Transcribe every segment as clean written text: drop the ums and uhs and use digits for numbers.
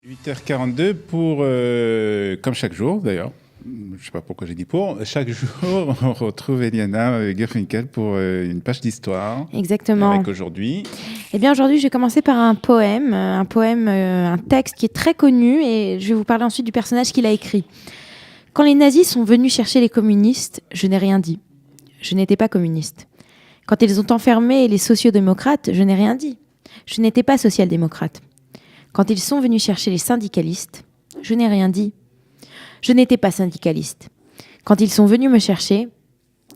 8h42 pour, comme chaque jour d'ailleurs, je ne sais pas pourquoi j'ai dit pour, chaque jour on retrouve Eliana Gerfinkel pour une page d'histoire. Exactement. Avec aujourd'hui. Eh bien aujourd'hui je vais commencer par un poème, un texte qui est très connu et je vais vous parler ensuite du personnage qu'il a écrit. Quand les nazis sont venus chercher les communistes, je n'ai rien dit. Je n'étais pas communiste. Quand ils ont enfermé les sociodémocrates, je n'ai rien dit. Je n'étais pas social-démocrate. Quand ils sont venus chercher les syndicalistes, je n'ai rien dit. Je n'étais pas syndicaliste. Quand ils sont venus me chercher,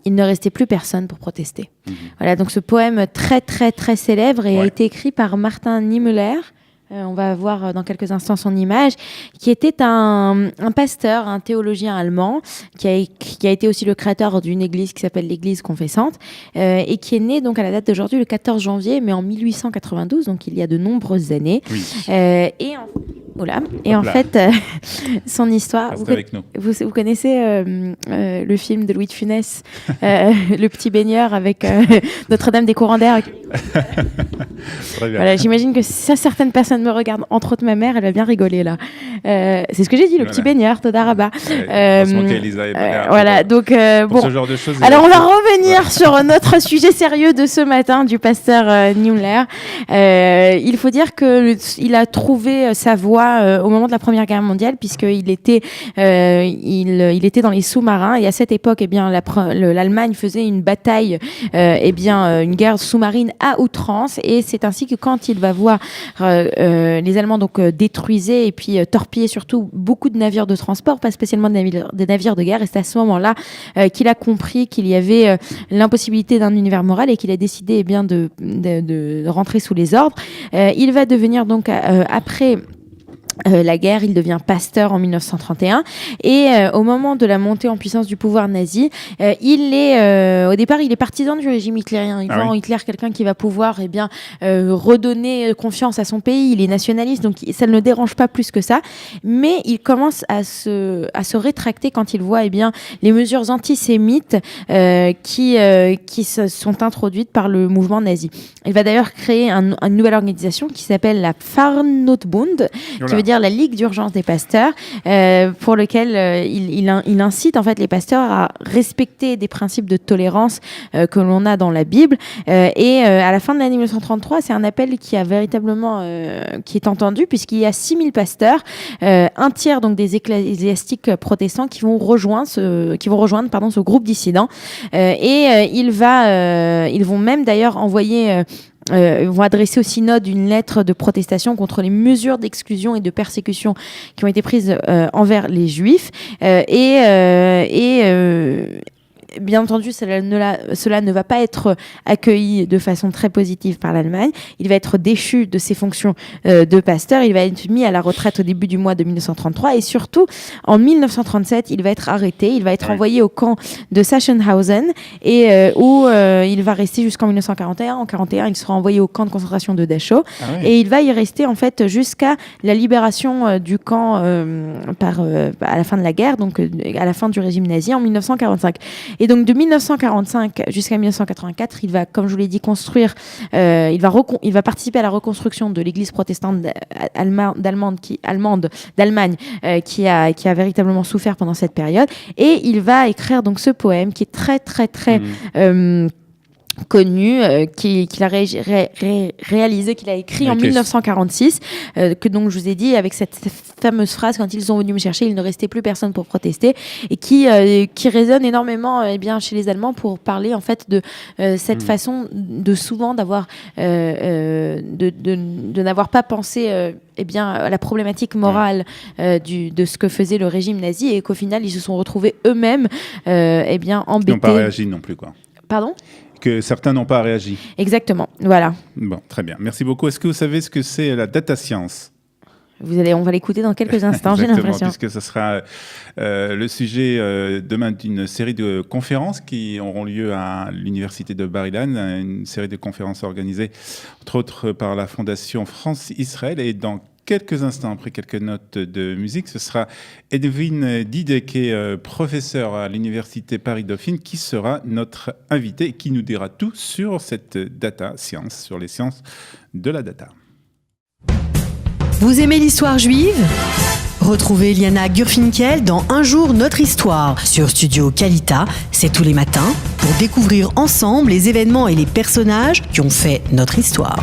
il ne restait plus personne pour protester. Voilà, donc ce poème très, très, très célèbre a été écrit par Martin Niemöller. On va voir dans quelques instants son image, qui était un pasteur, un théologien allemand, qui a été aussi le créateur d'une église qui s'appelle l'église confessante, et qui est né donc à la date d'aujourd'hui, le 14 janvier, mais en 1892, donc il y a de nombreuses années. Oui. En fait, son histoire... Vous connaissez le film de Louis de Funès, Le Petit Baigneur, avec Notre-Dame des courants d'air. Voilà, j'imagine que si certaines personnes me regardent, entre autres ma mère, elle va bien rigoler là. C'est ce que j'ai dit, le petit baigneur, Todaraba. Voilà, donc bon. Ce genre de choses, alors on va revenir sur notre sujet sérieux de ce matin du pasteur Niemöller. Il faut dire que il a trouvé sa voie au moment de la Première Guerre mondiale, puisqu'il était il était dans les sous-marins, et à cette époque, eh bien l'Allemagne faisait une bataille, une guerre sous-marine à outrance, et c'est ainsi que quand il va voir les Allemands donc détruisaient et puis torpillaient surtout beaucoup de navires de transport, pas spécialement des navires de guerre, et c'est à ce moment-là qu'il a compris qu'il y avait l'impossibilité d'un univers moral, et qu'il a décidé de rentrer sous les ordres. Il va devenir donc après la guerre, il devient pasteur en 1931, et au moment de la montée en puissance du pouvoir nazi, au départ il est partisan du régime hitlérien. Il voit en Hitler quelqu'un qui va pouvoir redonner confiance à son pays. Il est nationaliste, donc ça ne le dérange pas plus que ça, mais il commence à se rétracter quand il voit les mesures antisémites qui se sont introduites par le mouvement nazi. Il va d'ailleurs créer une nouvelle organisation qui s'appelle la Pfarrnotbund, qui veut dire la Ligue d'urgence des pasteurs, pour lequel il incite en fait les pasteurs à respecter des principes de tolérance que l'on a dans la Bible. À la fin de l'année 1933, c'est un appel qui a véritablement qui est entendu, puisqu'il y a 6000 pasteurs, un tiers donc des ecclésiastiques protestants qui vont rejoindre ce groupe dissident. Ils vont même d'ailleurs envoyer vont adresser au synode une lettre de protestation contre les mesures d'exclusion et de persécution qui ont été prises envers les juifs, bien entendu, cela ne va pas être accueilli de façon très positive par l'Allemagne. Il va être déchu de ses fonctions de pasteur. Il va être mis à la retraite au début du mois de 1933. Et surtout, en 1937, il va être arrêté. Il va être envoyé au camp de Sachsenhausen, où il va rester jusqu'en 1941. En 1941, il sera envoyé au camp de concentration de Dachau. Et il va y rester en fait jusqu'à la libération du camp à la fin de la guerre, donc à la fin du régime nazi en 1945. Et donc de 1945 jusqu'à 1984, il va, comme je vous l'ai dit, construire, il va participer à la reconstruction de l'église protestante d'Allemagne, qui a véritablement souffert pendant cette période. Et il va écrire donc ce poème qui est très très très connu, qu'il a réalisé, qu'il a écrit en 1946, que donc je vous ai dit, avec cette fameuse phrase: quand ils sont venus me chercher, il ne restait plus personne pour protester, et qui résonne énormément chez les Allemands, pour parler en fait de cette façon de souvent d'avoir de n'avoir pas pensé à la problématique morale de ce que faisait le régime nazi, et qu'au final ils se sont retrouvés eux-mêmes embêtés. Ils n'ont pas réagi non plus, quoi. Pardon ? Que certains n'ont pas réagi. Exactement, voilà. Bon, très bien. Merci beaucoup. Est-ce que vous savez ce que c'est la data science ? On va l'écouter dans quelques instants, j'ai l'impression. Puisque ce sera le sujet demain d'une série de conférences qui auront lieu à l'université de Bar-Ilan, une série de conférences organisées entre autres par la Fondation France-Israël. Et dans quelques instants, après quelques notes de musique, ce sera Edwin Diede, qui est professeur à l'université Paris-Dauphine, qui sera notre invité et qui nous dira tout sur cette data science, sur les sciences de la data. Vous aimez l'histoire juive ? Retrouvez Liana Gurfinkel dans Un jour notre histoire sur Studio Kalita, c'est tous les matins, pour découvrir ensemble les événements et les personnages qui ont fait notre histoire.